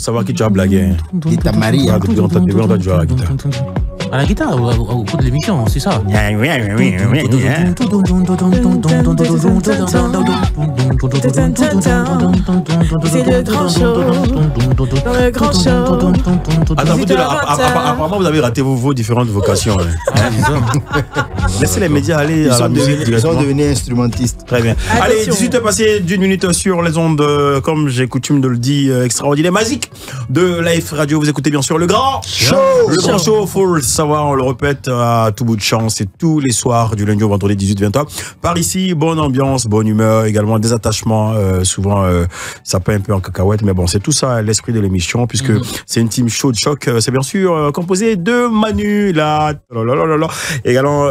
savoir qui tu as blagué. Guita Maria. Depuis longtemps, tu joues à la guitare. À la guitare, au cours de l'émission, c'est ça. C'est le grand show. Dans le grand show. Apparemment, vous avez raté vos différentes vocations. Laissez les médias aller à la musique. Ils sont devenus instrumentistes. Très bien. Allez, 18 heures passées d'une minute sur les ondes, comme j'ai coutume de le dire, extraordinaire, magique de Life Radio. Vous écoutez bien sûr le grand show. Le grand show, faut le savoir, on le répète à tout bout de champ. C'est tous les soirs du lundi au vendredi 18-20h. Par ici, bonne ambiance, bonne humeur, également des attachements. Souvent, ça peut un peu en cacahuète, mais bon, c'est tout ça l'esprit de l'émission, puisque c'est une team show de choc. C'est bien sûr composé de Manu, là, également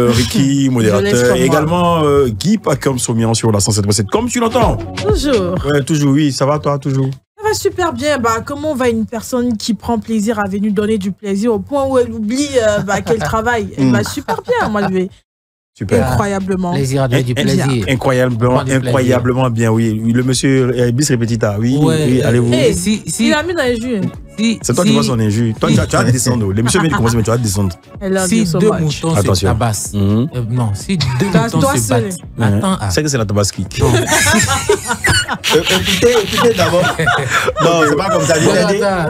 Ricky, modérateur, et également Guy Pacom Somian sur la 107.7. Comme tu l'entends. Toujours. Ouais, toujours, oui. Ça va, toi, toujours? Ça va super bien. Comment va une personne qui prend plaisir à venir donner du plaisir au point où elle oublie qu'elle travaille? Elle va super bien, moi, je vais. Super. Incroyablement. Plaisir à donner du plaisir. Incroyablement bien, oui. Le monsieur Bis Repetita, oui. Oui, allez-vous. Il a mis dans les jus. C'est toi qui vois son injure. Toi, tu vas descendre. Les messieurs viennent de commencer, mais tu vas descendre. Si deux moutons se tabassent. Non, si deux moutons se battent. Attends. C'est que c'est la tabaski. Écoutez d'abord. Non, c'est pas comme ça. C'est ça,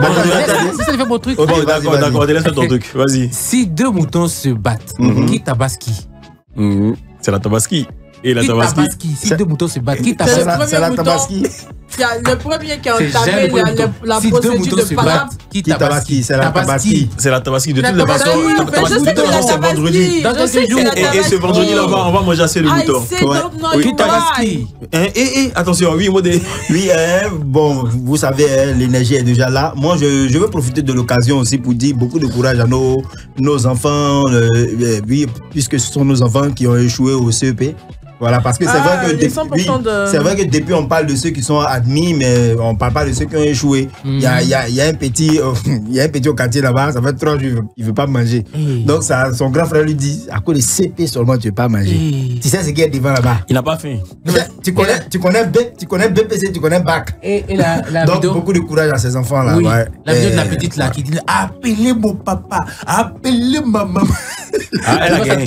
il fait mon truc. D'accord, laisse ton truc. Vas-y. Si deux moutons se battent, qui tabasse qui? C'est la tabaski. Et la tabaski. Si deux moutons se battent, qui tabasse? C'est la tabaski. Le premier qui a entamé la procédure de palabre. Qui tabaski? C'est la tabaski. C'est la tabaski. De toutes les façons, c'est vendredi. Et ce vendredi-là, on va manger assez le mouton. Qui tabaski? Attention, oui, bon, vous savez, l'énergie est déjà là. Moi, je veux profiter de l'occasion aussi pour dire beaucoup de courage à nos enfants, puisque ce sont nos enfants qui ont échoué au CEP. Voilà, parce que c'est vrai que depuis on parle de ceux qui sont admis, mais on ne parle pas de ceux qui ont échoué. Il y a un petit au quartier là-bas, ça fait 3 jours, il ne veut pas manger. Donc son grand frère lui dit, à cause de CP seulement, tu ne veux pas manger. Tu sais ce qu'il y a devant là-bas? Il n'a pas faim. Tu connais BPC, tu connais BAC. Donc vidéo? beaucoup de courage à ces enfants-là. Oui, ouais. La vidéo de la petite là qui dit, appelez mon papa, appelez ma maman. Elle a gagné.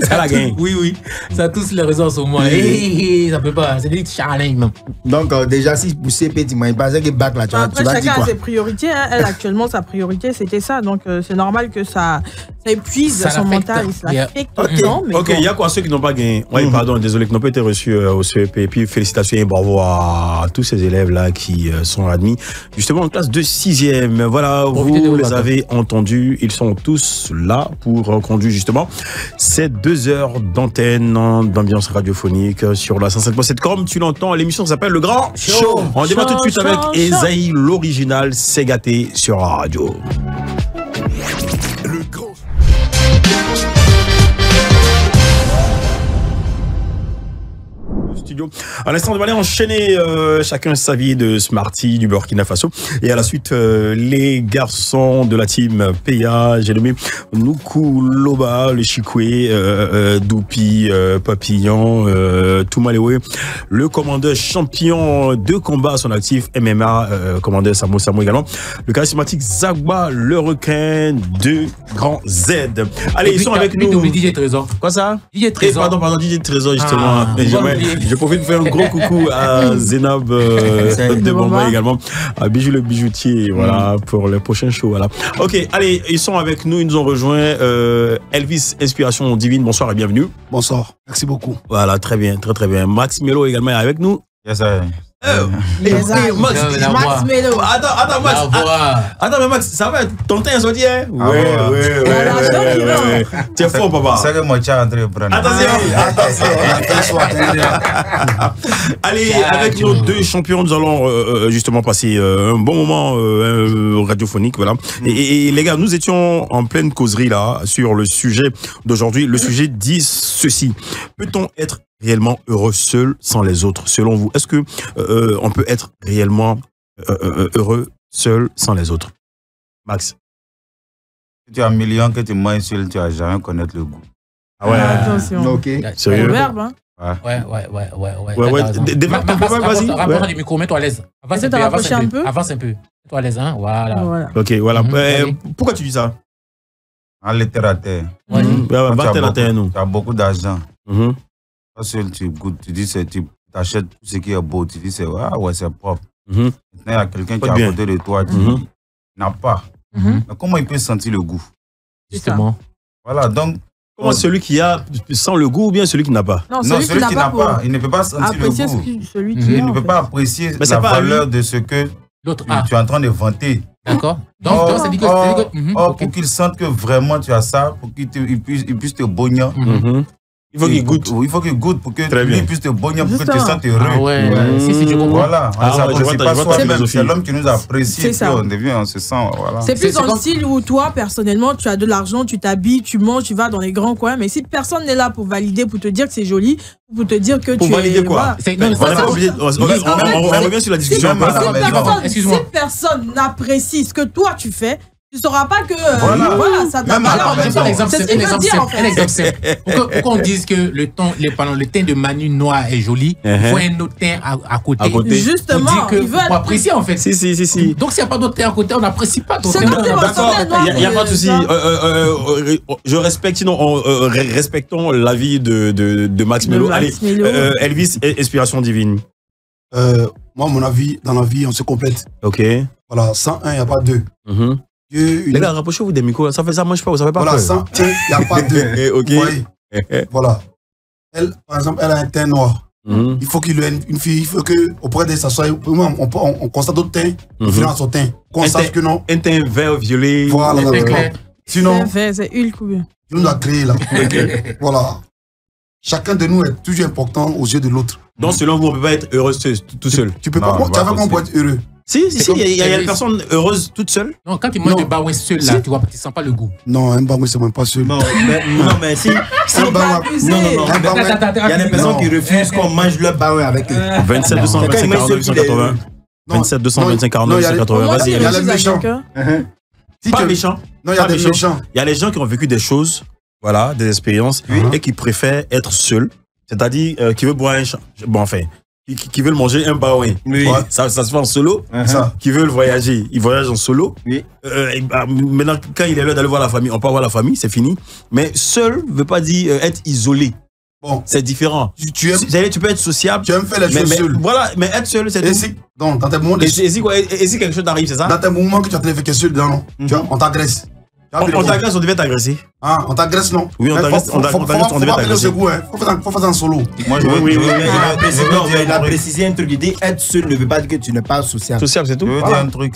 Ça a gagné. Oui. Ça a tous les raisons sur moi. Ça peut pas. C'est des challenge. Donc, déjà, si pour CP, tu m'as pas que bac là, tu vas dire quoi? Chacun a ses priorités. Elle, actuellement, sa priorité, c'était ça. Donc, c'est normal que ça épuise son mental. Ça l'affecte. Ok, il y a quoi ceux qui n'ont pas gagné? Oui, pardon, désolé, qui n'ont pas été reçus au CEP. Et puis, félicitations et bravo à tous ces élèves-là qui sont admis. Justement, en classe de 6e. Voilà, vous les avez entendus. Ils sont tous là pour conduire, justement, ces 2 heures d'antenne, d'ambiance radiophonique sur la 107.7. Comme tu l'entends, l'émission s'appelle Le Grand Show. On débat tout de suite avec Esaïe, l'original, c'est gâté sur la radio. Le Grand studio. À l'instant, on va aller enchaîner chacun sa vie de Smarty du Burkina Faso. Et à la suite, les garçons de la team PA, j'ai nommé Nuku Loba, le Chikwe, Doupi, Papillon, Toumalewe, le commandeur champion de combat à son actif, MMA, commandeur Samo également, le charismatique Zagba, le requin de Grand Z. Allez, ils sont avec nous. DJ Trésor. Quoi ça? DJ Trésor. Pardon, DJ Trésor, justement. Je profite de faire un gros coucou à Zénab de Bomba également, à Bijou le bijoutier, voilà, pour le prochain show, voilà. Ok, allez, ils sont avec nous, ils nous ont rejoint. Elvis, Inspiration Divine, bonsoir et bienvenue. Bonsoir, merci beaucoup. Voilà, très bien, très bien. Max Melo également est avec nous. Yes, sir. Max Melo. Attends, Max. Attends, mais Max, ça va, ton teint est sorti, hein? Ouais. Tu es fort, papa. C'est que moi, tu as entré prendre. Attention. Allez, avec nos 2 champions, nous allons justement passer un bon moment radiophonique, voilà. Et les gars, nous étions en pleine causerie là sur le sujet d'aujourd'hui. Le sujet dit ceci: peut-on être réellement heureux seul sans les autres? Selon vous, est-ce que on peut être réellement heureux seul sans les autres? Max. Si tu as 1 million que tu manges seul, tu vas jamais connaître le goût. Ah ouais. Attention. Ok. Sérieux? Le verbe, hein? Ouais. Vas-y. Rapproche du micro, mets-toi à l'aise. Avance un peu. Toi les uns, voilà. Ok, voilà. Pourquoi tu dis ça? En littérature. Tu as beaucoup d'argent. Toi seul, tu goûtes, tu dis, tu achètes tout ce qui est beau, tu dis, ouais, c'est propre. Maintenant, il y a quelqu'un qui est à côté de toi qui n'a pas. Mais comment il peut sentir le goût? Justement. Voilà, donc. Comment celui qui a sent le goût ou bien celui qui n'a pas? Non, celui qui n'a pas, il ne peut pas sentir le goût. Il ne peut pas apprécier la valeur de ce que tu es en train de vanter. D'accord. Donc, ça dit que pour qu'il sente que vraiment tu as ça, pour qu'il puisse te bogner. Il faut qu'il goûte. Il faut qu'il goûte pour que lui puisse te bogner, pour que tu te sentes heureux. Ah ouais. Si, je comprends. Voilà. C'est l'homme qui nous apprécie. C'est ça. On se sent. Voilà. C'est plus dans le style où toi, personnellement, tu as de l'argent, tu t'habilles, tu manges, tu vas dans les grands coins. Mais si personne n'est là pour valider, pour te dire que c'est joli, pour te dire que tu es. Pour valider quoi? On revient sur la discussion. Si personne n'apprécie ce que toi tu fais, tu ne sauras pas que ça t'a valeur. Un exemple simple. Pour qu'on dise que le teint de Manu noir est joli, il faut un autre teint à côté. Justement, pour apprécier en fait. Si. Donc s'il n'y a pas d'autre teint à côté, on n'apprécie pas ton teint. D'accord, il n'y a pas de souci. Je respecte, sinon respectons l'avis de Max Melo. Allez, Elvis, inspiration divine. Moi, mon avis, dans la vie, on se complète. Ok. Voilà, sans un, il n'y a pas deux. Les gars, rapprochez-vous des micros, ça mange pas, vous savez pas. Voilà, sans un, il n'y a pas deux. Ok. Voilà. Elle, par exemple, elle a un teint noir. Il faut qu'il ait une fille, il faut qu'auprès d'elle, ça soit. On constate d'autres teints différents à son teint. Qu'on sache que non. Un teint vert, violet. Voilà. Sinon. C'est Hulk ou bien. Je nous a créé là. Voilà. Chacun de nous est toujours important aux yeux de l'autre. Donc, selon vous, on ne peut pas être heureuse tout seul. Tu peux pas. Tu savais qu'on peut être heureux. Si, il y a une personne heureuse toute seule. Non, quand tu manges de baouin seul, là, tu vois, tu sens pas le goût. Non, un baouin, c'est même pas seul. Non, mais si un baouin. Non, il y a des personnes qui refusent qu'on mange leur baouin avec eux. 27 225 49 880. 27 225 49 880. Vas-y, il y a les méchants. Pas méchants. Non, il y a des méchants. Il y a les gens qui ont vécu des choses, voilà, des expériences, et qui préfèrent être seuls. C'est-à-dire, qui veulent boire un champ. Bon, enfin. Qui veulent manger un baouin. Oui. Ça se fait en solo. Qui veulent voyager, ils voyagent en solo. Oui. Maintenant, quand il est l'heure d'aller voir la famille, on peut voir la famille, c'est fini. Mais seul ne veut pas dire être isolé. Bon. C'est différent. Tu peux être sociable. Tu aimes faire les choses seul. Voilà, mais être seul, c'est tout. Donc, dans tes moments. Et si quelque chose t'arrive, c'est ça? Dans tes moments que tu as fait quelque chose, non. Tu vois, on t'agresse. On t'agresse, on devait t'agresser. Ah, on t'agresse, non? Oui, on t'agresse, on devait t'agresser. Faut faire un solo. Oui. Il a précisé un truc. Il dit être seul ne veut pas dire que tu n'es pas sociable. Sociable, c'est tout. Je veux dire un truc.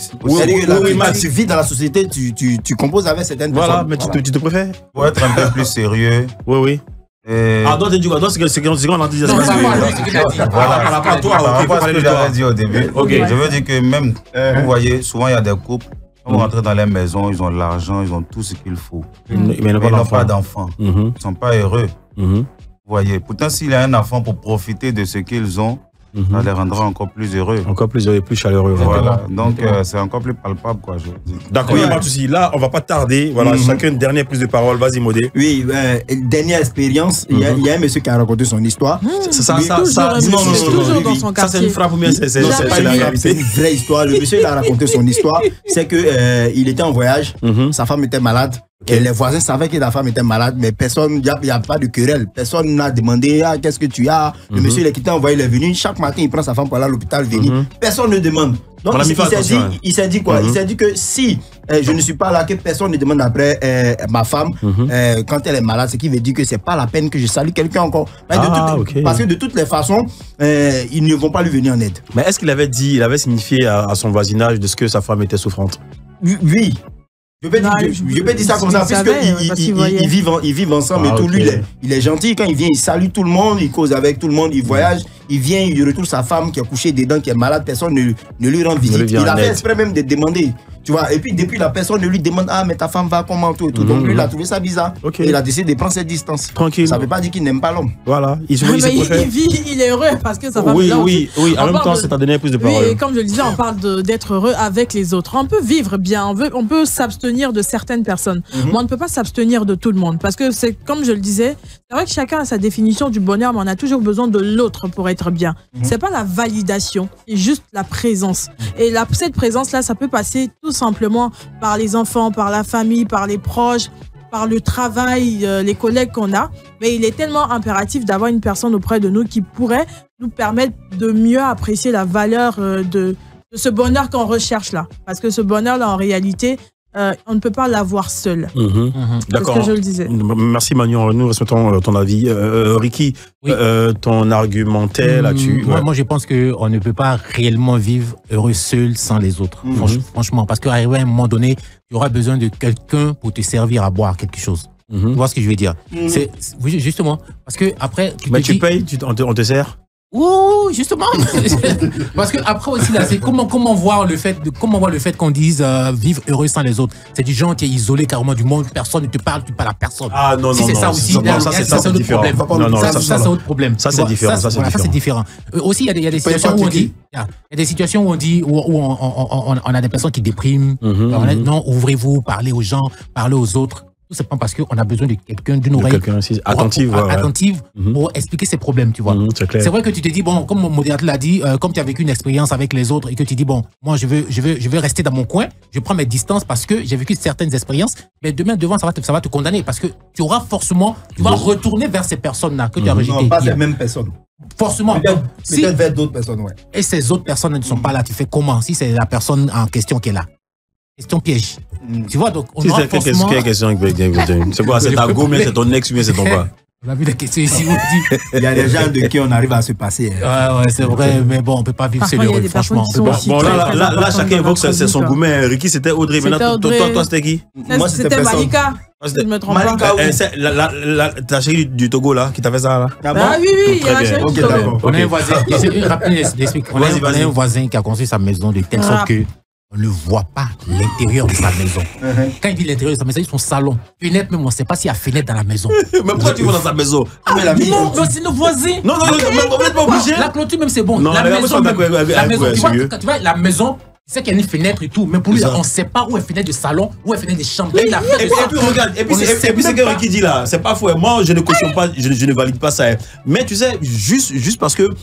Tu vis dans la société, tu composes avec certaines personnes. Voilà, mais tu te préfères? Pour être un peu plus sérieux. Oui. Ah, donc tu dis quoi? Donc c'est qu'on a dit. Voilà, pas toi. Pas ce que j'avais dit au début. Je veux dire que même, vous voyez, souvent il y a des couples. Quand vous rentrez dans les maisons, ils ont l'argent, ils ont tout ce qu'il faut. Mais ils n'ont pas d'enfants. Ils ne sont pas heureux. Vous voyez, pourtant, s'il y a un enfant pour profiter de ce qu'ils ont, ça les rendra encore plus heureux. Encore plus heureux, plus chaleureux. Voilà. Donc, c'est encore plus palpable, quoi, je veux dire. D'accord, il n'y a pas de souci. Là, on ne va pas tarder. Voilà, chacun une dernière prise de parole. Vas-y, Modé. Oui, dernière expérience. Il y a un monsieur qui a raconté son histoire. Ça, toujours dans son quartier. Ça, c'est une frappe ou bien c'est la réalité? C'est une vraie histoire. Le monsieur, il a raconté son histoire. C'est qu'il était en voyage, sa femme était malade. Et les voisins savaient que la femme était malade, mais personne, il n'y a pas de querelle. Personne n'a demandé qu'est-ce que tu as. Le monsieur, il est quitté, envoyé, il est venu. Chaque matin, il prend sa femme pour aller à l'hôpital, venir. Personne ne demande. Donc, il s'est dit quoi? Il s'est dit que si je ne suis pas là, que personne ne demande après ma femme, quand elle est malade, ce qui veut dire que c'est pas la peine que je salue quelqu'un encore. Parce que de toutes les façons, ils ne vont pas lui venir en aide. Mais est-ce qu'il avait dit, il avait signifié à son voisinage de ce que sa femme était souffrante? Oui. Je peux dire ça comme ça, puisqu'ils vivent ensemble et tout. Lui, il est gentil. Quand il vient, il salue tout le monde, il cause avec tout le monde, il voyage. Il vient, il retrouve sa femme qui est couchée dedans, qui est malade. Personne ne lui rend visite. Il a fait exprès même de demander. Tu vois, et puis depuis, la personne lui demande, ah, mais ta femme va comment, tout et tout. Donc lui, il a trouvé ça bizarre. Et il a décidé de prendre ses distances. Tranquille. Ça ne veut pas dire qu'il n'aime pas l'homme. Voilà. Il vit, il est heureux parce que ça va bien. Oui. En même temps, c'est ta dernière prise de parole. Oui, et comme je le disais, on parle d'être heureux avec les autres. On peut vivre bien, on peut s'abstenir de certaines personnes. Mais on ne peut pas s'abstenir de tout le monde. Parce que c'est, comme je le disais, c'est vrai que chacun a sa définition du bonheur, mais on a toujours besoin de l'autre pour être bien. C'est pas la validation, c'est juste la présence. Et cette présence-là, ça peut passer tout simplement par les enfants, par la famille, par les proches, par le travail, les collègues qu'on a. Mais il est tellement impératif d'avoir une personne auprès de nous qui pourrait nous permettre de mieux apprécier la valeur de ce bonheur qu'on recherche là. Parce que ce bonheur-là, en réalité, on ne peut pas l'avoir seul. D'accord. C'est ce que je le disais. Merci Manu, nous respectons ton avis. Ricky, ton argumentaire là-dessus. Moi, je pense qu'on ne peut pas réellement vivre heureux seul sans les autres. Franchement, parce qu'arrivé à un moment donné, tu auras besoin de quelqu'un pour te servir à boire quelque chose. Tu vois ce que je veux dire? C'est justement, parce que après... tu payes, on te sert? Oh, justement. Parce que après aussi là, c'est comment voir le fait qu'on dise vivre heureux sans les autres. C'est du genre qui est isolé carrément du monde, personne ne te parle, tu parles à personne. Ah non, c'est ça aussi, ça c'est différent. Ça c'est autre problème. Ça c'est différent. Ça c'est différent. Aussi il y a des situations où on dit, il y a des situations où on dit où on a des personnes qui dépriment. Non, ouvrez-vous, parlez aux gens, parlez aux autres. Tout simplement parce qu'on a besoin de quelqu'un, d'une oreille attentive pour expliquer ses problèmes, tu vois. C'est vrai que tu te dis, bon, comme mon modérateur l'a dit, comme tu as vécu une expérience avec les autres et que tu dis, bon, moi, je veux rester dans mon coin, je prends mes distances parce que j'ai vécu certaines expériences, mais demain, devant, ça va te condamner parce que tu auras forcément, tu vas retourner vers ces personnes-là que tu as rejetées. Non, pas les mêmes personnes. Forcément. Peut-être vers d'autres personnes, ouais. Et ces autres personnes ne sont pas là, tu fais comment si c'est la personne en question qui est là? Question piège. Tu vois, donc on a forcément... C'est quoi? C'est ta go, mais c'est ton ex, mais c'est ton pas. On a vu des questions ici où on dit... Il y a des gens de qui on arrive à se passer. Ouais, c'est vrai, mais bon, on peut pas vivre seul heureux, franchement. Bon, là, chacun évoque c'est son goût, mais Ricky, c'était Audrey. Maintenant, toi, c'était qui? Moi, c'était Malika. Je me trompe pas. Ta chérie du Togo, là, qui t'a fait ça, là? Ah oui, il y a la chérie du Togo. On a un voisin, on a un voisin qui a construit sa maison de telle sorte que on ne voit pas l'intérieur de sa maison. Quand il dit l'intérieur de sa maison, il dit son salon. Fenêtre, même on ne sait pas s'il y a fenêtre dans la maison. Mais pourquoi tu vas dans sa maison? Non, c'est nos voisins. Non, vous n'êtes pas obligé. La clôture, même, c'est bon. Non, la maison, tu vois, la maison, c'est qu'il y a une fenêtre et tout, mais pour lui, on ne sait pas où est fenêtre de salon, où est fenêtre de chambre. Et puis regarde, et puis c'est que Ricky dit là, c'est pas faux. Moi, je ne cautionne pas, je ne valide pas ça. Mais tu sais, juste parce que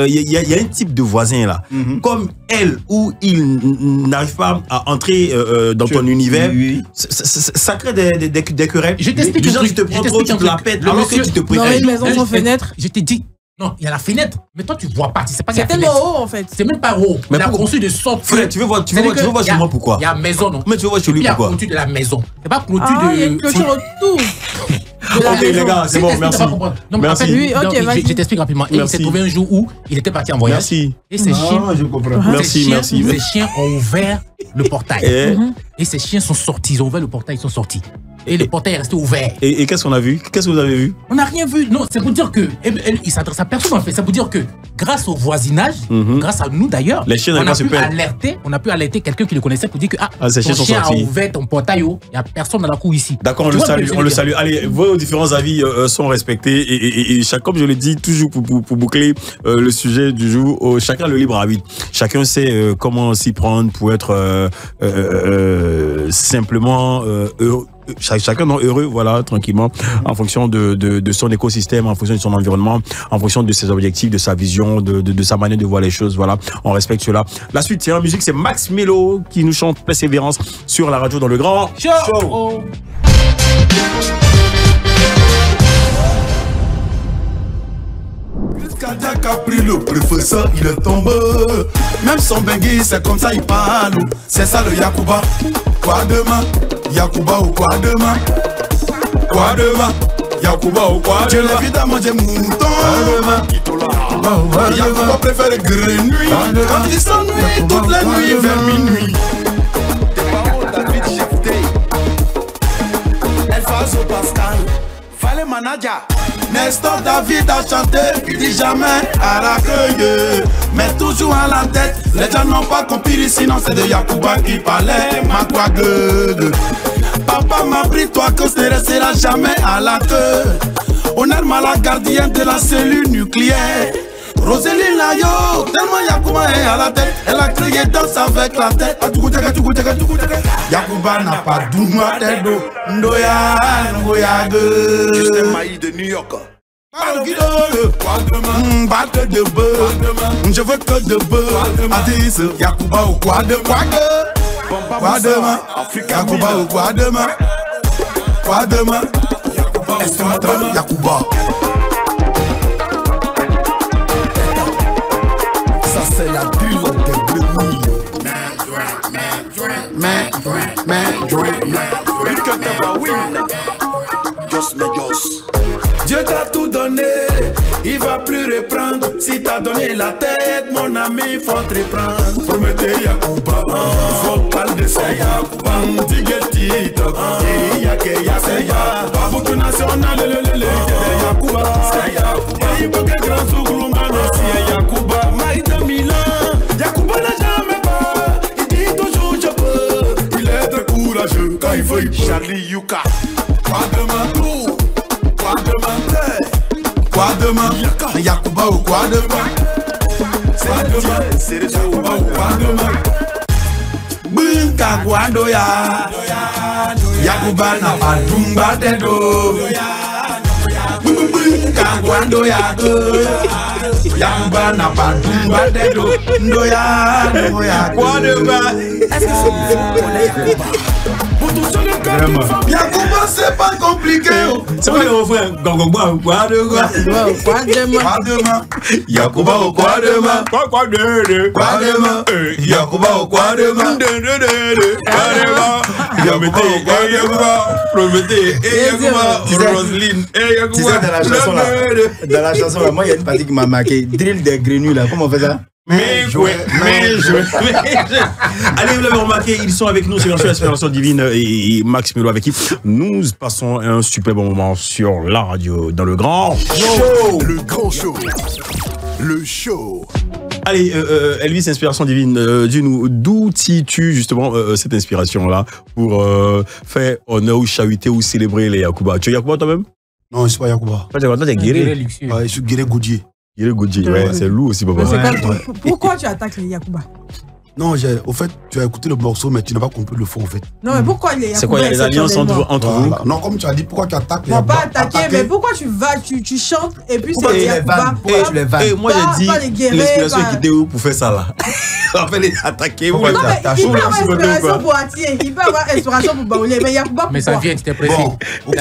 il y a un type de voisin là, comme elle ou il n'arrive pas à entrer dans ton univers, ça crée des querelles. Je t'explique. Déjà, tu te prends trop, tu te la pètes, alors que tu te préfères. Dans une maison sans fenêtre. Je t'ai dit. Non, il y a la fenêtre, mais toi tu vois pas, tu sais pas qu'il y a la fenêtre. C'est tellement haut en fait. C'est même pas haut. Mais il a conçu de sorte. Frère, tu veux voir chez moi pourquoi? Il y a maison, non? Mais tu veux voir chez lui pourquoi? Il y a clôture de la maison. C'est pas clôture de. Il y a une clôture autour. Ok les gars, c'est bon, merci. Non, mais en fait, je t'explique rapidement. Il s'est trouvé un jour où il était parti en voyage. Merci. Et ses chiens. Je comprends. Merci. Ses chiens ont ouvert le portail. Et ces chiens sont sortis. Ils ont ouvert le portail, ils sont sortis. Et le portail est resté ouvert. Et qu'est-ce qu'on a vu? Qu'est-ce que vous avez vu? On n'a rien vu. Non, c'est pour dire que il s'adresse à personne en fait. C'est pour dire que grâce au voisinage, grâce à nous d'ailleurs, on a pu alerter quelqu'un qui le connaissait pour dire que ton chien a ouvert ton portail. Il n'y a personne dans la cour ici. D'accord, on le salue. Allez, vos différents avis sont respectés et comme je le dis toujours pour boucler le sujet du jour, chacun a le libre arbitre. Chacun sait comment s'y prendre pour être simplement heureux. Chacun est heureux, voilà, tranquillement, en fonction de son écosystème, en fonction de son environnement, en fonction de ses objectifs, de sa vision, de sa manière de voir les choses, voilà, on respecte cela. La suite, c'est en musique, c'est Max Melo qui nous chante Persévérance sur la radio dans le Grand Show. Kadak a pris le professeur, il est tombé. Même son bengue, c'est comme ça il parle. C'est ça le Yakuba. Quoi demain? Yakuba ou quoi demain? Quoi demain? Yakuba ou quoi demain? Je l'ai vu à manger mouton. Yakuba préfère grenouille. Quand il s'ennuie toute la nuit vers minuit. Tes parents David Chefté. El Faso Pascal. Fallait Manaja. Nestor David a chanté, il dit jamais à l'accueil, mais toujours à la tête. Les gens n'ont pas compris, sinon c'est de Yacouba qui parlait, ma quoi gueule. Papa m'a pris toi que ce ne restera jamais à la queue. Honnêtement la gardienne de la cellule nucléaire. Roséline Layo, tellement Yacouba est à la tête. Elle a crié danse avec la tête. Yacouba n'a pas d'ouma tête d'eau. Ndoya, Ndoya de. Justin Maï de New York. Batte de bœuf, je veux que de bœuf. Addis, Yacouba au quoi de quoi de. Quoi demain, Yacouba au quoi demain. Quoi demain, Yacouba. Ça c'est la bulle des grenouilles. Dieu t'a tout donné, il va plus reprendre. Si t'as donné la tête, mon ami, faut te reprendre. Promettez Yacouba, faut pas le dessin Yacouba. Digeti, Yake, Yaseya, Baboutou national, le Yacouba, c'est Yacouba. Il faut que grand Sougoulungan aussi, Yacouba. Maïda Milan, Yacouba n'a jamais pas. Il dit toujours je peux. Il est très courageux quand il veut, il peut. Charlie Yuka. Quoi demain tout? Quoi demain? Quoi demain? Yacouba ou quoi demain? C'est Yacouba ou quoi demain? Bunka Guadoya, Yacouba n'a pas d'umba dedo. Bunka Guadoya, Yacouba n'a pas d'umba dedo. Ndoya, Ndoya, quoi demain? Est-ce que c'est Yacouba? Yacouba c'est pas compliqué. C'est quoi le refrain? Quoi demain? Yacouba au quoi demain? Quoi demain? Yacouba au quoi demain? Promettez Yacouba, Roselyne et Yacouba. Tu sais, dans la chanson là, moi il y a une partie qui m'a marqué. Drill des grenouilles là, comment on fait ça? Mais allez, vous l'avez remarqué, ils sont avec nous sur l'Inspiration Divine et Max Melo avec qui nous passons un super bon moment sur la radio dans le grand show. Le grand show. Le show. Allez, Elvis, Inspiration Divine, dis-nous, d'où tires-tu justement cette inspiration-là pour faire honneur ou chahuter ou célébrer les Yacouba? Tu es Yacouba toi-même? Non, je ne suis pas Yacouba. Toi, tu es Guéré. Je suis Guéré Goudier. Guéré Goudier, ouais, c'est lourd aussi, papa. Pourquoi tu attaques les Yacouba? Non, au fait, tu as écouté le morceau, mais tu n'as pas compris le fond, en fait. Non, mais pourquoi les Yacouba? C'est quoi, il y a des alliances entre vous? Non, comme tu as dit, pourquoi tu attaques les Yacouba? Yacouba? Pas attaquer, mais pourquoi tu vas, tu chantes et puis c'est les Yacouba? Pourquoi tu les vannes? Moi, j'ai dit, l'inspiration qui était où pour faire ça, là? On va les attaquer. Non, mais il peut avoir inspiration pour Atier, il peut avoir inspiration pour Baoulé, mais Yacouba pourquoi? Mais ça vient, tu t'es précis. Bon, ok,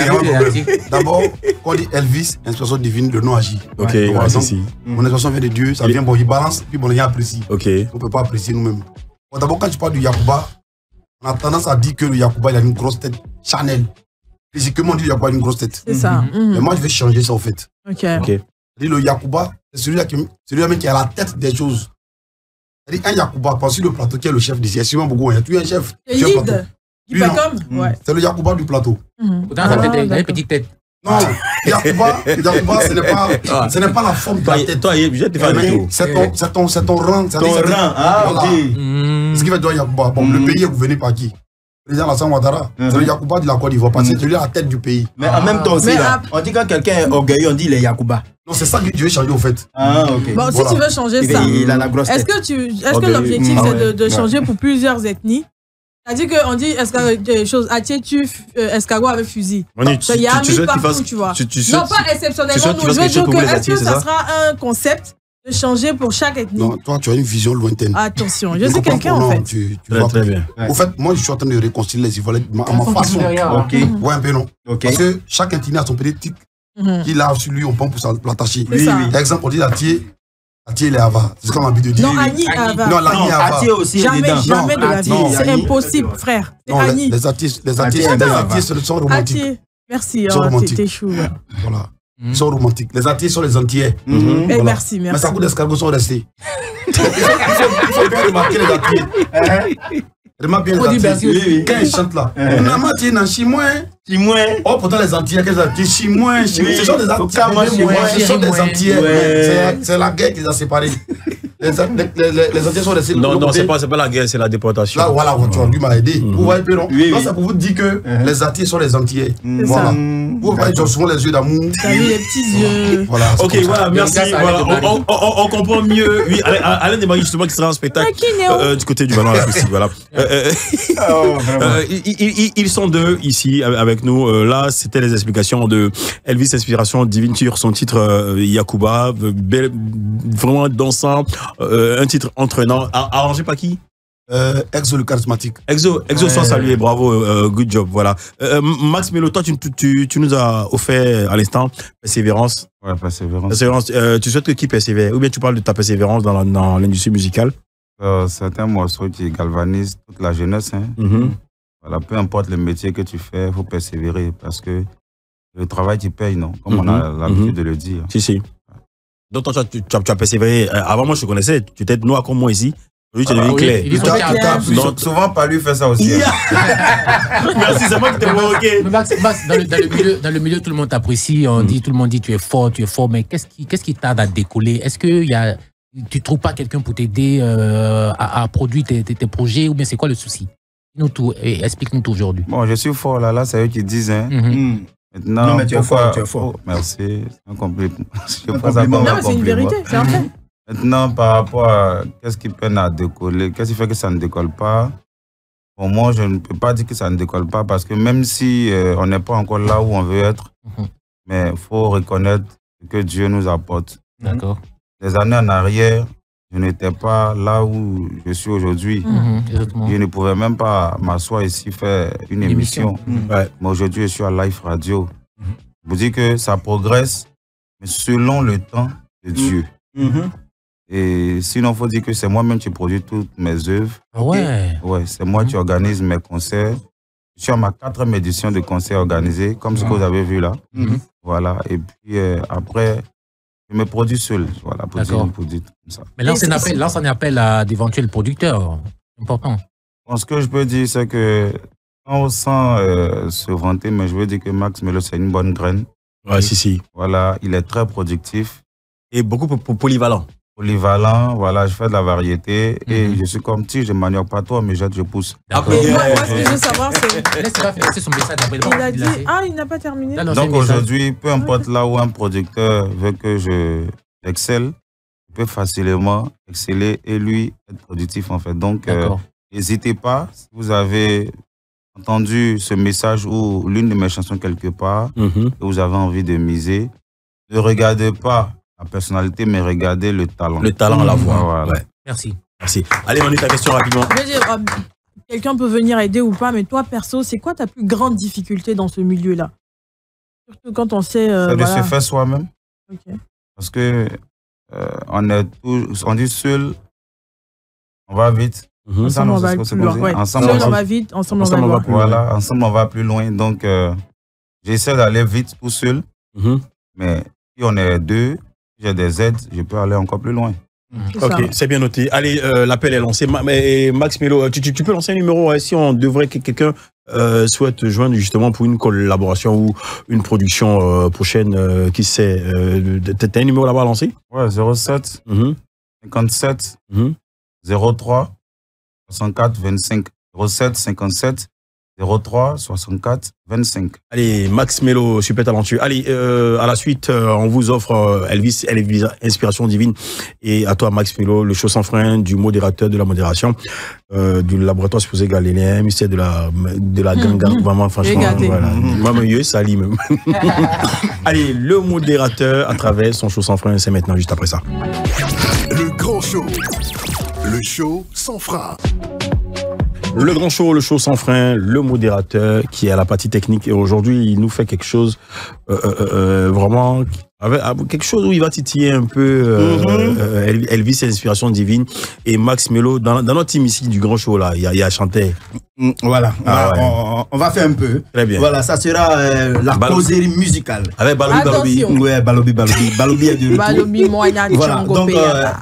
d'abord, quand on dit Elvis, inspiration divine, le nom agit. Ok, ouais, si. Mon inspiration vient de Dieu, ça vient, bon, il balance, puis bon, il apprécie. Ok. On ne peut pas apprécier nous-mêmes. Bon, d'abord, quand tu parles du Yacouba, on a tendance à dire que le Yacouba, il a une grosse tête Chanel. Physiquement, on dit le Yacouba a une grosse tête. C'est ça. Mais moi, je vais changer ça, en fait. Ok. Le Yacouba, c'est celui-là qui est à la tête des choses. C'est-à-dire, un Yacouba, pas sur le plateau qui est le chef d'ici. C'est beaucoup, tu es un chef. Tu es lead. C'est le Yacouba du plateau. Pourtant, sa tête, il a une petite tête. Non, Yacouba, ce n'est pas la forme de la tête. Toi, je vais te faire le tour. C'est ton rang. Ton rang, ok. Ce qui fait de Yacouba. Bon, le pays est gouverné par qui? Le président Alassane Ouattara. C'est le Yacouba de la Côte d'Ivoire, parce que c'est lui à la tête du pays. Mais en même temps aussi, là, on dit quand quelqu'un est orgueilleux, on dit les Yacouba. Non, c'est ça que je vais changer au fait. Ah, ok. Bon, si tu veux changer ça, il a la grosse tête. Est-ce que l'objectif c'est de changer pour plusieurs ethnies? C'est-à-dire qu'on dit des choses, Atier tue escargot avec fusil. Il y a un mythe partout, tu vois. Non, pas exceptionnellement. Je veux dire que est-ce que ça sera un concept de changer pour chaque ethnie? Non, toi, tu as une vision lointaine. Attention, je suis quelqu'un en fait. Tu vois très bien. Au fait, moi, je suis en train de réconcilier les Ivoiriens à ma façon. Ok. Ouais, un peu non. Parce que chaque ethnie a son petit titre qu'il a sur lui, on prend pour l'attacher. Par exemple, on dit Atier, il est Ava. C'est ce qu'on a envie de dire. Non, Annie Ava. Non, l'Annie Ava. Atier aussi. Jamais de la vie. C'est impossible, frère. C'est Annie. Les Atiers, ce sont romantiques. Atier. Merci, t'es chou. Voilà. Ils sont romantiques. Les Atiers sont les Antillais. Merci. Mais ça coûte d'escargots sont restés. Il faut bien remarquer les Atiers. Remarque bien les Antillais. Quand ils chantent là, on a mati na chimouin. Oh, pourtant les Antillais, qu'est-ce que c'est chimouin, chimouin. Ce sont des Antillais. Ce sont des Antillais. C'est la guerre qui les a séparés. Les Antillais sont restés. Non, c'est pas la guerre, c'est la déportation. Là, voilà, tu m'as aidé. Vous voyez, non? Non, c'est pour vous dire que les Antillais sont les Antillais. Voilà. Vous voyez, ils ont souvent les yeux d'amour. T'as vu les petits yeux. Voilà. Ok, voilà, merci. On comprend mieux. Oui, Alain Desmarais, justement, qui sera en spectacle du côté du ballon aussi. Voilà. Ils sont deux ici avec nous. Là, c'était les explications de Elvis Inspiration Divine sur son titre Yacouba. Vraiment dansant. Un titre entraînant. Arrangé par qui? Exo le charismatique. Exo soit salué, bravo, good job, voilà. Max Melo, toi tu nous as offert à l'instant Persévérance. Ouais, Persévérance. Tu souhaites que qui persévère? Ou bien tu parles de ta persévérance dans l'industrie musicale? C'est un morceau qui galvanise toute la jeunesse. Hein. Voilà, peu importe le métier que tu fais, il faut persévérer parce que le travail qui paye, non? Comme on a l'habitude de le dire. Si. Donc toi, tu as persévéré. Avant moi, je te connaissais. Tu étais noir comme moi ici. Lui, tu es devenu clair. Donc, souvent, pas lui fait ça aussi. Merci, c'est moi qui t'ai provoqué. Max, dans le milieu, tout le monde t'apprécie. Tout le monde dit tu es fort. Mais qu'est-ce qui tarde à décoller? Est-ce que tu ne trouves pas quelqu'un pour t'aider à produire tes projets ou bien c'est quoi le souci? Explique-nous tout aujourd'hui. Bon, je suis fort là, c'est eux qui disent. Hein. Maintenant, non, mais tu es fort. Merci, c'est un compliment. Non, c'est une vérité, c'est un fait. Maintenant, par rapport à qu'est-ce qui peine à décoller, qu'est-ce qui fait que ça ne décolle pas? Pour moi, je ne peux pas dire que ça ne décolle pas parce que même si on n'est pas encore là où on veut être, mais il faut reconnaître ce que Dieu nous apporte. D'accord. Des années en arrière, je n'étais pas là où je suis aujourd'hui. Je ne pouvais même pas m'asseoir ici faire une émission. Mais aujourd'hui, je suis à Life Radio. Je vous dis que ça progresse, mais selon le temps de Dieu. Et sinon, il faut dire que c'est moi-même qui produis toutes mes œuvres. Ouais. Ouais, c'est moi qui organise mes concerts. Je suis à ma 4e édition de concerts organisés, comme ce que vous avez vu là. Voilà. Et puis après, je me produis seul. Voilà, pour dire comme ça. Mais là, on appelle à d'éventuels producteurs. Important. Bon, ce que je peux dire, c'est que, sans se vanter, mais je veux dire que Max Melo, c'est une bonne graine. Ouais, si. Voilà, il est très productif. Et beaucoup polyvalent. Voilà, je fais de la variété et je suis comme si je ne manioc pas toi, mais je pousse. Moi, ce que je veux savoir, c'est. Laisse-moi faire son message après. Il a dit, il n'a pas terminé. Donc aujourd'hui, peu importe là où un producteur veut que je excelle, je peux facilement exceller et lui être productif en fait. Donc, n'hésitez pas, si vous avez entendu ce message ou l'une de mes chansons quelque part, et vous avez envie de miser, ne regardez pas la personnalité, mais regardez le talent. Le talent à la voix. Voilà. Ouais. Merci. Allez, Manu, ta question rapidement. Je veux dire, quelqu'un peut venir aider ou pas, mais toi, perso, c'est quoi ta plus grande difficulté dans ce milieu-là? Surtout quand on sait... c'est de se faire soi-même. Parce que on dit seul, on va vite. Ensemble, on va plus loin. Ensemble, on va vite, ensemble, on va loin. Voilà, ensemble, on va plus loin. Donc, j'essaie d'aller vite tout seul. Mais si on est deux, j'ai des aides, je peux aller encore plus loin. Ok, c'est bien noté. Allez, l'appel est lancé. Max Melo, tu peux lancer un numéro si on devrait que quelqu'un souhaite joindre justement pour une collaboration ou une production prochaine, qui sait. T'as un numéro là-bas à lancer? Ouais, 07 57 03 64 25. 07 57 03 64 25. Allez, Max Melo, super talentueux. Allez, à la suite, on vous offre Elvis Inspiration Divine. Et à toi, Max Melo, le show sans frein du modérateur de la modération, du laboratoire supposé galénien, mystère de la gang, vraiment, franchement. Voilà. Moi, mieux, ça lit même. Allez, le modérateur à travers son show sans frein, c'est maintenant, juste après ça. Le grand show. Le show sans frein. Le grand show, le show sans frein, le modérateur qui est à la partie technique. Et aujourd'hui, il nous fait quelque chose vraiment, quelque chose où il va titiller un peu Elvis Inspiration Divine et Max Melo. Dans notre team ici du grand show, là, il y a chanté. Voilà, on va faire un peu. Très bien. Voilà, ça sera la causerie musicale. Avec Balobi. Ouais, Balobi est de retour. Balobi, moi, voilà, donc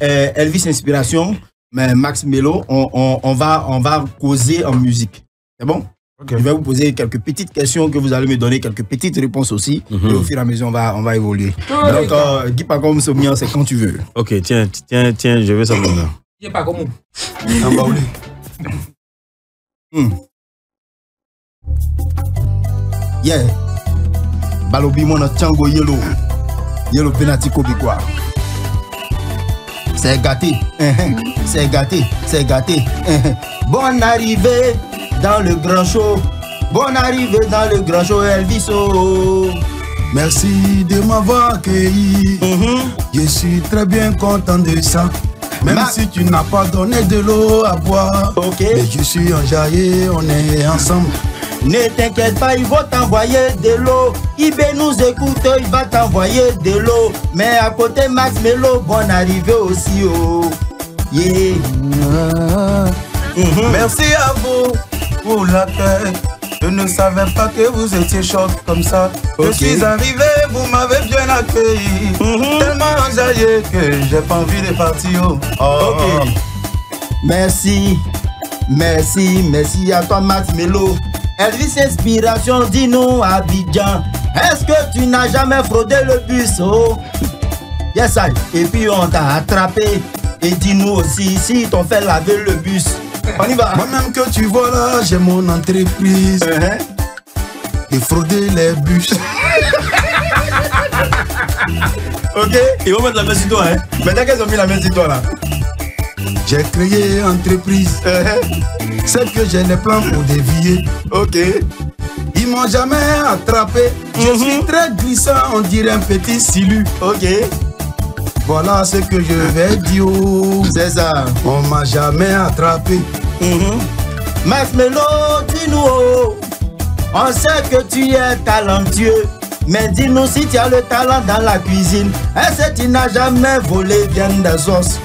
Elvis Inspiration Mais Max Melo, on va causer en musique. C'est bon? Okay. Je vais vous poser quelques petites questions que vous allez me donner quelques petites réponses aussi. Et au fur et à mesure, on va évoluer. Donc, Guy Pacom Sommian, c'est quand tu veux. Ok, tiens, je veux ça maintenant. Guy Pacom. Yeah. Balobi mon Tchango Yellow. Yellow penalty Kobikwa. C'est gâté. C'est gâté. C'est gâté. Bonne arrivée dans le grand show. Bonne arrivée dans le grand show Elviso. Merci de m'avoir accueilli. Je suis très bien content de ça. Même si tu n'as pas donné de l'eau à boire. Mais je suis enjaillé, on est ensemble. Ne t'inquiète pas, il va t'envoyer de l'eau. IB nous écoute, il va t'envoyer de l'eau. Mais à côté Max Melo, bonne arrivée aussi. Oh. Yeah. Merci à vous pour l'accueil. Je ne savais pas que vous étiez choc comme ça. Je suis arrivé, vous m'avez bien accueilli. Tellement enjaillé que j'ai pas envie de partir. Merci. Merci à toi Max Melo. Elvis Inspiration, dis-nous Abidjan, est-ce que tu n'as jamais fraudé le bus? Oh, yes, I. Et puis on t'a attrapé. Et dis-nous aussi si t'ont fait laver le bus. On y va. Moi-même que tu vois là, j'ai mon entreprise. Et frauder les bus. Ok. Ils vont mettre la main sur toi, hein. Maintenant qu'ils ont mis la main sur toi là. J'ai créé entreprise. C'est que j'ai les plans pour dévier. Ok. Ils m'ont jamais attrapé. Je suis très glissant, on dirait un petit silu. Ok. Voilà ce que je vais dire. C'est ça. On m'a jamais attrapé. Max Melo, dis-nous. On sait que tu es talentueux. Mais dis-nous si tu as le talent dans la cuisine. Est-ce que tu n'as jamais volé viande de sauce?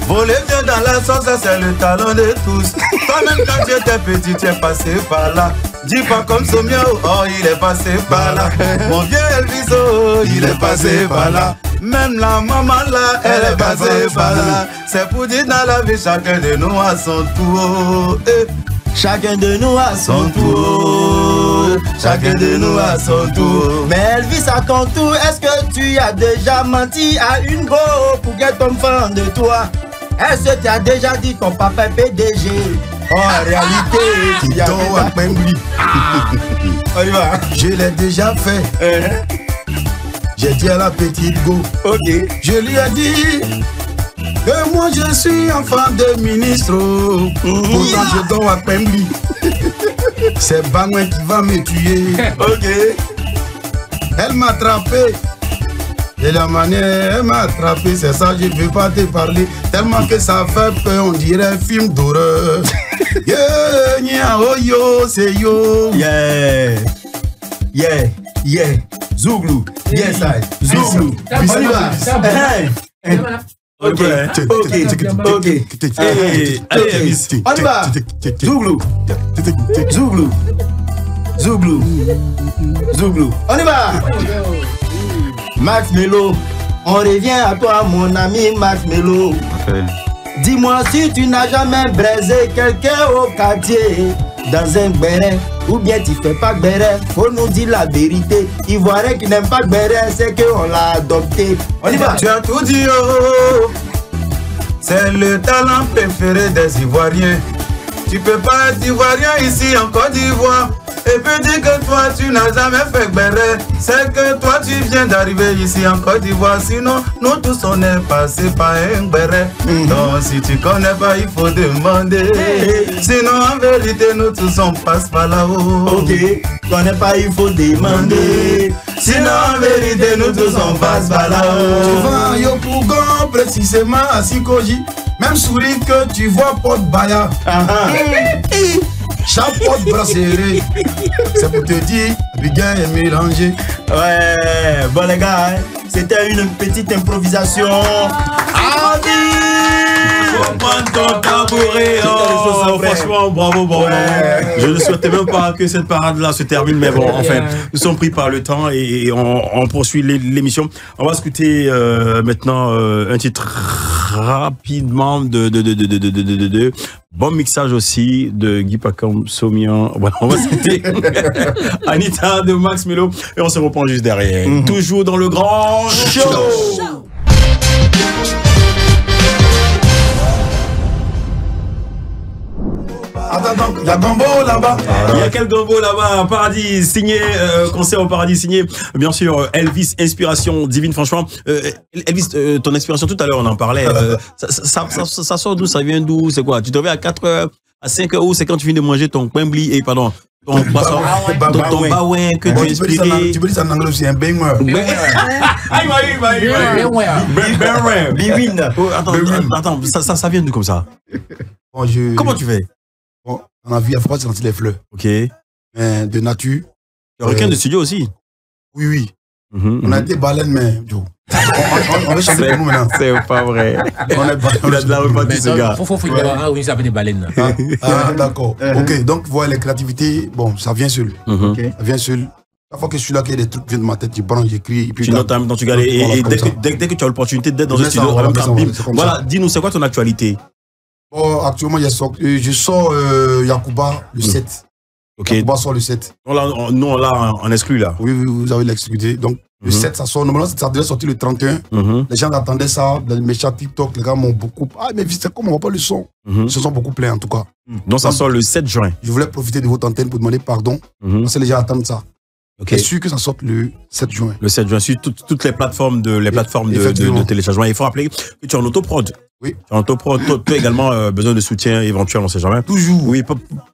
Voler bien dans la sauce, ça c'est le talent de tous. Toi-même quand tu étais petit, tu es passé par là. Dis pas comme Sommian, oh il est passé par là. Mon vieux Elviso, il est passé par là. Même la maman là, elle est passée par là. C'est pour dire dans la vie, chacun de nous a son tour. Chacun de nous a son tour. Chacun de nous a son tour. Mais Elvis, à ton tour, est-ce que tu as déjà menti à une go pour qu'elle tombe fan de toi? Est-ce que tu as déjà dit ton papa est PDG? Oh, en réalité, tu y as On y va. Je l'ai déjà fait. J'ai dit à la petite go. Ok. Je lui ai dit que moi je suis enfant de ministre. Pourtant je dors à Pembli. C'est Bangouin qui va me tuer. Ok. Elle m'a attrapé. Et la manière elle m'a attrapé, c'est ça, je ne veux pas te parler. Tellement que ça fait peur, on dirait un film d'horreur. Yeah, yeah, oh yo, c'est yo. Yeah. Yeah, yeah. Zouglou. Yes, I. Zouglou. On y va. Ok. Allez, on y va. Zouglou. Zouglou. Zouglou. Zouglou. On y va. Max Melo, on revient à toi mon ami Max Melo. Dis-moi si tu n'as jamais braisé quelqu'un au quartier dans un béret, ou bien tu fais pas béret, faut nous dire la vérité. Ivoirien qui n'aime pas béret, c'est qu'on l'a adopté. On y va. Tu as tout dit, oh. C'est le talent préféré des Ivoiriens. Tu peux pas être Ivoirien ici en Côte d'Ivoire et puis dire que toi tu n'as jamais fait béret. C'est que toi tu viens d'arriver ici en Côte d'Ivoire. Sinon nous tous on est passé par un béret. Donc si tu connais pas il faut demander. Sinon en vérité nous tous on passe par là-haut. Ok, connais pas il faut demander. Sinon en vérité nous tous on passe par là-haut. Tu vas yo Pougon précisément à Sikoji. Même sourire que tu vois porte Baya. Chaque porte brasserie. C'est pour te dire, Abidjan est mélangé. Ouais, bon les gars, c'était une petite improvisation. Abidjan. prendre ton tabouret. Franchement, bravo. Je ne souhaitais même pas que cette parade-là se termine, mais bon, enfin, nous sommes pris par le temps et on poursuit l'émission. On va écouter maintenant un titre rapidement de bon mixage aussi de Guy Pacom, Somian. Voilà, on va écouter Anita de Max Melo et on se reprend juste derrière. Toujours dans le grand show. Attends, il y a Gambo là-bas. Il y a quel Gambo là-bas? Paradis, signé, concert au Paradis, signé, bien sûr, Elvis, inspiration divine, franchement. Elvis, ton inspiration, tout à l'heure, on en parlait. Ça sort d'où? Ça vient d'où? C'est quoi? Tu te réveilles à 4h, à 5h, ou c'est quand tu viens de manger ton pain bli et pardon, ton poisson, ton baouin que tu as inspiré. Tu peux dire ça en anglais aussi, un bain. Attends, ça vient d'où comme ça? Comment tu fais? Bon, dans la vie, il ne faut pas sentir les fleurs. Ok. De nature. Le requin de studio aussi? Oui. On a été baleine, mais on va chanter pour nous maintenant. C'est pas vrai. On a de la repartie, ce gars. Faut oui, ça des baleines. D'accord. Ok, donc voilà, les créativités, bon, ça vient seul. Ça vient seul. Chaque fois que je suis là, qu'il y a des trucs qui viennent de ma tête, je branche, j'écris. Tu notes en même temps, tu gagnes. Et dès que tu as l'opportunité d'être dans un studio, voilà, dis-nous, c'est quoi ton actualité? Bon, actuellement, je sors Yacouba le 7. Ok. Yacouba sort le 7. Nous, on l'a en exclu là. Oui, vous avez l'exclusivité. Donc, le 7, ça sort. Normalement, ça devait sortir le 31. Les gens attendaient ça. Les méchants TikTok, les gars m'ont beaucoup. Ah, mais c'est comme on voit pas le son. Ils se sont beaucoup plaints en tout cas. Donc, ça sort le 7 juin. Je voulais profiter de votre antenne pour demander pardon. Parce que les gens attendent ça. Okay. C'est sûr que ça sorte le 7 juin. Le 7 juin, sur toutes les plateformes de téléchargement. Il faut rappeler que tu es en autoprod. Oui. Tu es en autoprod. Tu as également besoin de soutien éventuel, on ne sait jamais. Toujours. Oui,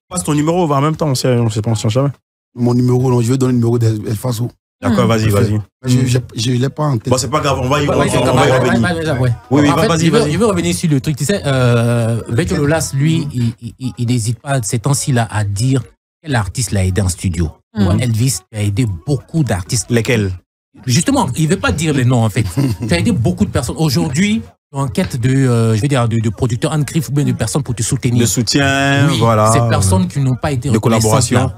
passe ton numéro, en même temps, on ne sait pas jamais. Mon numéro, non, je vais donner le numéro d'El Faso. D'accord, vas-y. Je ne l'ai pas en tête. Bon, c'est pas grave, on va y revenir. Oui, vas-y. Je veux revenir sur le truc. Tu sais, Vecchio Lolas, lui, il n'hésite pas ces temps-ci-là à dire quel artiste l'a aidé en studio. Elvis a aidé beaucoup d'artistes. Lesquels? Justement, il ne veut pas dire les noms en fait. Tu as aidé beaucoup de personnes. Aujourd'hui, en quête de producteurs en griffe ou bien de personnes pour te soutenir. De soutien, voilà. Ces personnes qui n'ont pas été de collaboration.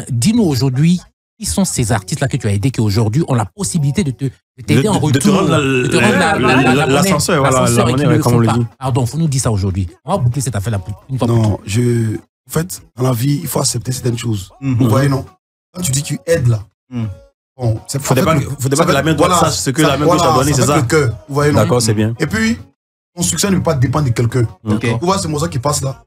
Dis-nous aujourd'hui, qui sont ces artistes-là que tu as aidés qui aujourd'hui ont la possibilité de t'aider en retour. De te rendre l'ascenseur, voilà, la monnaie, comme on le dit. Pardon, il faut nous dire ça aujourd'hui. On va boucler cette affaire-là une fois. Non, en fait, dans la vie, il faut accepter certaines choses. Vous voyez, non? Quand tu dis que tu aides là, bon, c'est faudrait pas que la main droite sache ce que la main gauche a donné, c'est ça? Le cœur, vous voyez, non? D'accord, c'est bien. Et puis, ton succès ne peut pas dépendre de quelqu'un. Vous voyez, c'est morceau qui passe là.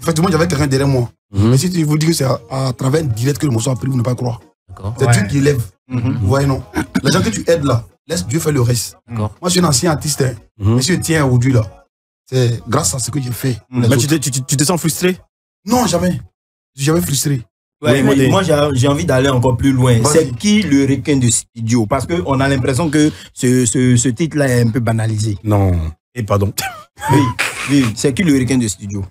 Effectivement, j'avais quelqu'un derrière moi. Mais si tu vous dis que c'est à travers un direct que le morceau a pris, vous ne pouvez pas croire. C'est Dieu qui lève. Vous voyez, non? Les gens que tu aides là, laisse Dieu faire le reste. Moi, je suis un ancien artiste. Mais si je tiens aujourd'hui là, c'est grâce à ce que j'ai fait. Mais tu te sens frustré? Non, jamais. Je suis jamais frustré. Ouais, mais moi, j'ai envie d'aller encore plus loin. C'est qui le requin de studio? Parce qu'on a l'impression que ce titre-là est un peu banalisé. Non. Et pardon. Oui. C'est qui le requin de studio?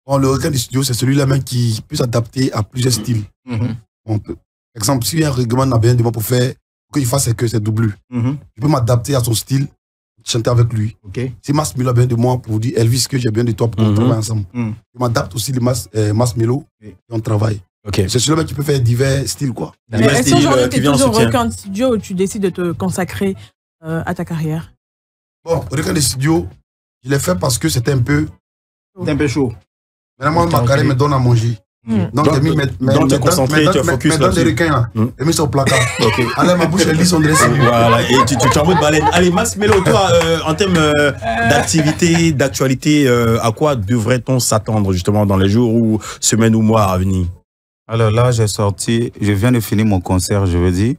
Bon, le requin de studio, c'est celui-là même qui peut s'adapter à plusieurs styles. Par exemple, si un règlement n'a besoin de moi pour faire, pour qu'il fasse c'est double. Je peux m'adapter à son style, chanter avec lui. Si Mas Melo a besoin de moi pour dire Elvis, que j'ai besoin de toi pour qu'on travaille ensemble. Je m'adapte aussi de Mas Melo et on travaille. C'est celui-là qui peut faire divers styles, quoi. Mais est-ce qu'aujourd'hui, tu es toujours requin de studio ou tu décides de te consacrer à ta carrière? Bon, requin de studio, je l'ai fait parce que c'était un peu chaud. Maintenant, ma carrière me donne à manger. Donc, tu es concentré, tu es focus là-dessus. Les requins, là, j'ai mis ça au placard. Allez, ma bouche, elle lit son dressing. Voilà, et tu es en mode baleine. Allez, Max Melo, toi, en termes d'activité, d'actualité, à quoi devrait-on s'attendre justement dans les jours ou semaines ou mois à venir? Alors là, je viens de finir mon concert, je veux dire.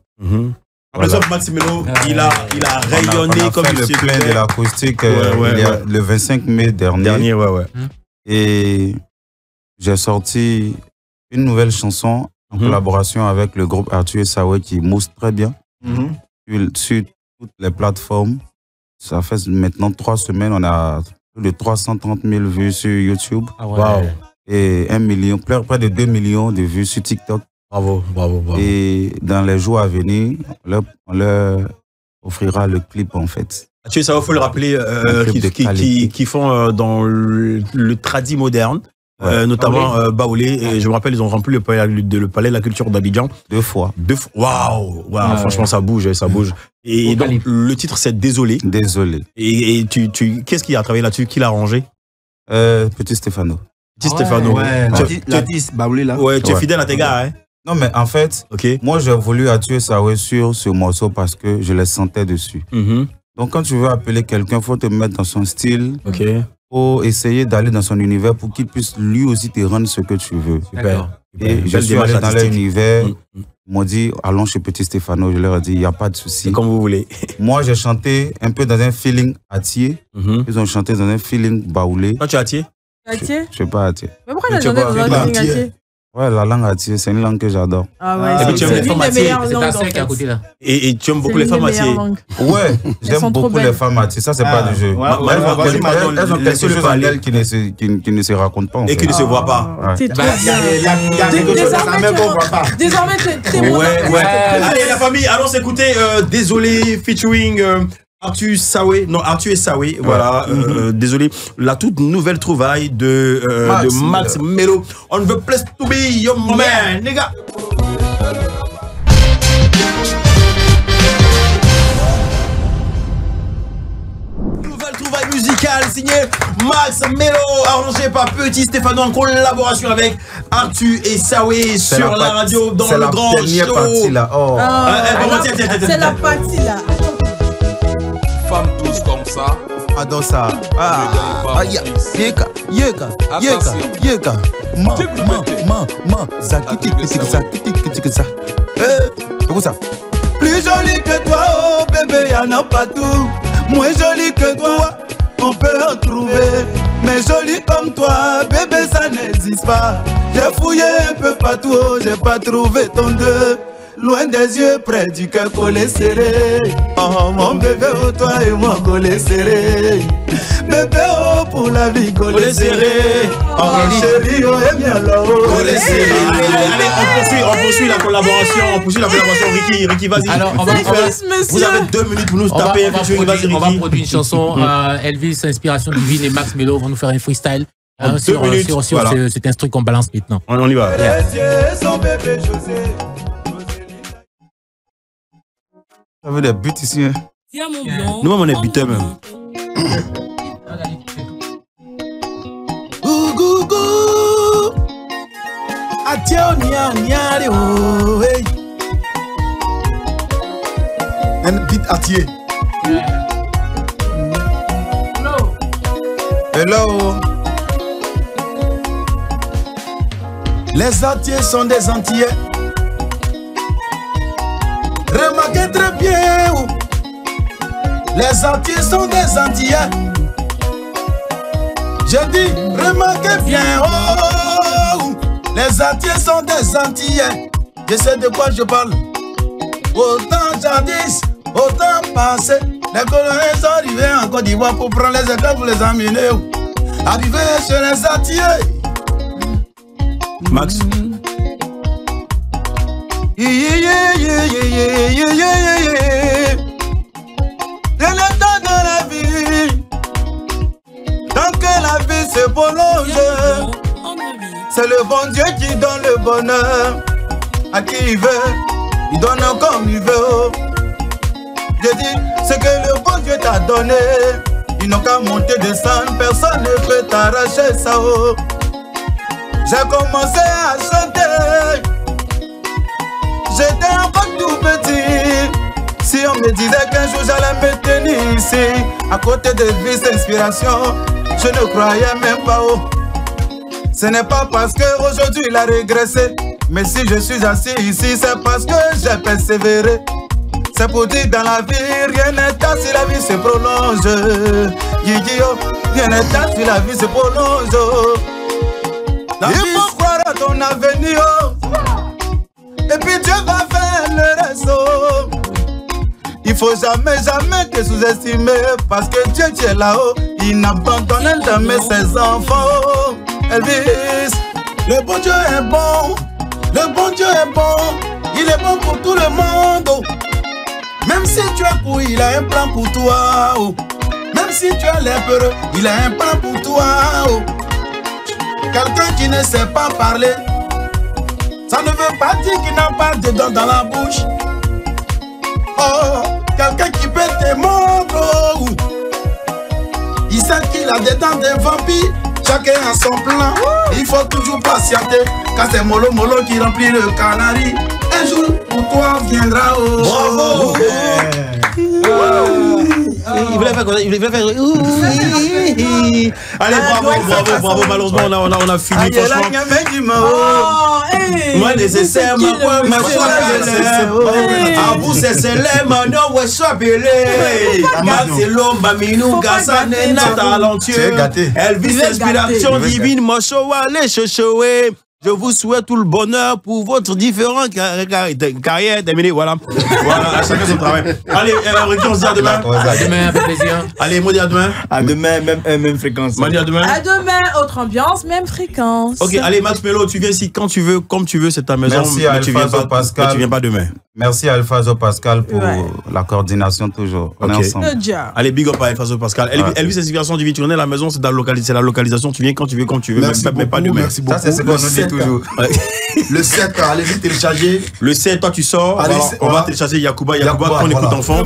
Voilà. Max Melo, il a rayonné comme le plein de l'acoustique le 25 mai dernier. Et j'ai sorti une nouvelle chanson en collaboration avec le groupe Arthur et Sawé qui mousse très bien sur toutes les plateformes. Ça fait maintenant 3 semaines, on a plus de 330 000 vues sur YouTube. Et 1 million, près de 2 millions de vues sur TikTok. Bravo. Et dans les jours à venir, on leur offrira le clip en fait. Tu sais, ça faut le rappeler, qui font dans le tradi moderne. Notamment Baoulé, et je me rappelle, ils ont rempli le palais de la culture d'Abidjan 2 fois. Waouh, franchement, ça bouge. Et donc, le titre, c'est Désolé. Et qu'est-ce qui a travaillé là-dessus? Qui l'a arrangé? Petit Stéphano. L'artiste Baoulé là. Ouais, tu es fidèle à tes gars, hein? Non, mais en fait, moi, j'ai voulu Atu Sawe sur ce morceau parce que je les sentais dessus. Donc, quand tu veux appeler quelqu'un, il faut te mettre dans son style. Faut essayer d'aller dans son univers pour qu'il puisse lui aussi te rendre ce que tu veux. Super. Et je suis allé dans leur univers. Ils m'ont dit, allons chez Petit Stéphano. Je leur ai dit, il n'y a pas de souci. Comme vous voulez. Moi, j'ai chanté un peu dans un feeling Atié. Ils ont chanté dans un feeling Baoulé. Toi, tu es Atié? Atié? Je ne suis pas Atié. Mais pourquoi tu as chanté dans un feeling Atié? Ouais, la langue Atié, c'est une langue que j'adore. Ah ouais, et puis tu aimes les femmes Atié. C'est à côté là. Et tu aimes beaucoup les femmes Atié. Ouais, j'aime beaucoup les femmes Atié. Ça, c'est pas du jeu. Elles ont quelque chose en elles qui ne se racontent pas. Et qui ne se voient pas. C'est trop bien. Désormais, t'es mon Allez, la famille, allons s'écouter Désolé, featuring Arthur et Sawe, voilà, désolé, la toute nouvelle trouvaille de Max Melo. On veut place to be your man, les gars. Nouvelle trouvaille musicale signée Max Melo, arrangé par Petit Stéphano en collaboration avec Arthur et Sawe sur la radio dans le grand show. Partie, là. Oh. C'est la partie là. Femmes tous comme ça. Adore ça. Plus jolie que toi, oh bébé, y'en a pas tout. Moins jolie que toi, on peut en trouver. Mais jolie comme toi, bébé, ça n'existe pas. J'ai fouillé un peu partout, j'ai pas trouvé ton deux. Loin des yeux, près du cœur collé serré. Oh mon bébé, oh toi et moi collé serré. Bébé, oh pour la vie collé serré. Oh chérie, oh et bien là, oh collé serré. Allez, on poursuit la collaboration. Ricky, vas-y. Alors, on va vous avez 2 minutes pour nous taper. On va produire une chanson. Elvis, inspiration divine, et Max Melo vont nous faire un freestyle. Sur cet instrument qu'on balance maintenant. On y va. Les yeux sont bébé José. Ça veut des buts ici. Hein. Nous-mêmes, on est butés même. Gougou. Atié, on y a, oh, hey. Un beat Atié. Hello. Les Atiés sont des Antillais. Remarquez très bien, oh. Les Antillais sont des Antillais. J'ai dit, remarquez bien, oh. Les Antillais sont des Antillais. Je sais de quoi je parle. Autant jadis, autant passé. Les coloniens sont arrivés en Côte d'Ivoire pour prendre les écoles pour les emmener. Arrivés chez les Antillais. Max. De l'état de la vie, tant que la vie se prolonge, c'est le bon Dieu qui donne le bonheur à qui il veut, il donne comme il veut. Je dis, ce que le bon Dieu t'a donné, ils n'ont qu'à monter, descendre, personne ne peut t'arracher ça. J'ai commencé à chanter. J'étais encore tout petit. Si on me disait qu'un jour j'allais me tenir ici, à côté de Vice Inspiration, je ne croyais même pas. Ce n'est pas parce qu'aujourd'hui il a régressé, mais si je suis assis ici, c'est parce que j'ai persévéré. C'est pour dire dans la vie, rien n'est à si la vie se prolonge. Guigui-o, rien n'est à si la vie se prolonge. Il faut croire à ton avenir. Et puis Dieu va faire le reste. Il faut jamais, jamais te sous-estimer. Parce que Dieu qui est là-haut, il n'abandonne jamais ses enfants. Elvis, le bon Dieu est bon. Le bon Dieu est bon. Il est bon pour tout le monde. Même si tu es court, il a un plan pour toi. Oh. Même si tu as l'air peureux, il a un plan pour toi. Oh. Quelqu'un qui ne sait pas parler, ça ne veut pas dire qu'il n'a pas de dents dans la bouche. Oh, quelqu'un qui peut te mordre. Oh. Il sait qu'il a des dents de vampire. Chacun a son plan. Il faut toujours patienter. Quand c'est Molo Molo qui remplit le canari, un jour pour toi viendra. Oh. Bravo. Il voulait faire quoi? Il voulait faire. Allez, bravo. Malheureusement, on a fini. Moi, nécessaire, ma quoi, ma à vous, c'est célèbre, non, ouais, chapelé. Marcelo, Baminou, Gassan, talentueux. Elvis, inspiration divine, Mocho, allez, chochoé. Je vous souhaite tout le bonheur pour votre différente carrière terminée. Voilà. Voilà, chacun son travail. Allez, on se dit à demain. À demain, avec plaisir. Allez, Maudit, à demain. À demain, même fréquence. Maudit, à demain. À demain, autre ambiance, même fréquence. Ok, allez, Max Melo, tu viens ici quand tu veux, comme tu veux, c'est ta maison. Merci à Alphazo Pascal. Mais tu viens pas demain. Merci à Alphazo Pascal pour la coordination toujours. On est ensemble. Allez, big up à Alphazo Pascal. Elvis, inspiration du tourner la maison, c'est la localisation. Tu viens quand tu veux, comme tu veux, mais pas demain. Merci beaucoup. Ça, c'est ce qu'on nous dit toujours. Le 7, allez-y télécharger. Le 7, toi tu sors. Allez, on va télécharger Yacouba qu'on écoute enfant.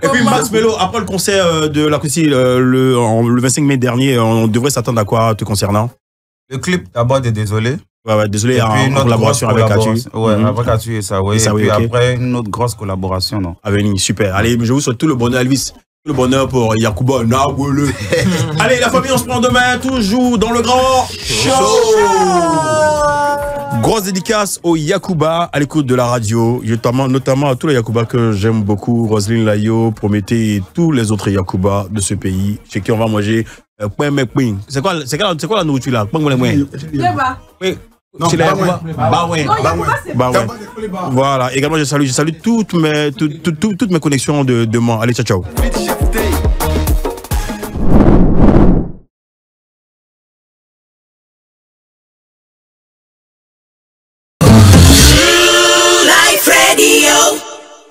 Et puis Max Melo, après le concert de la Coussi le 25 mai dernier, on devrait s'attendre à quoi te concernant? Le clip d'abord de Désolé. Ouais, désolé, en collaboration avec Atu. Ouais, avec Atu et ça, oui. Et puis après, une autre grosse collaboration, non? À venir, super. Allez, je vous souhaite tout le bonheur, Elvis. Tout le bonheur pour Yacouba. Allez, la famille, on se prend demain, toujours dans le grand show. Grosse dédicace au Yacouba à l'écoute de la radio, notamment à tous les Yacouba que j'aime beaucoup, Roselyne Layo, Prométhée et tous les autres Yacouba de ce pays, chez qui on va manger c'est quoi la nourriture là? Non, c'est voilà, également je salue toutes mes connexions de Mans. Allez, ciao.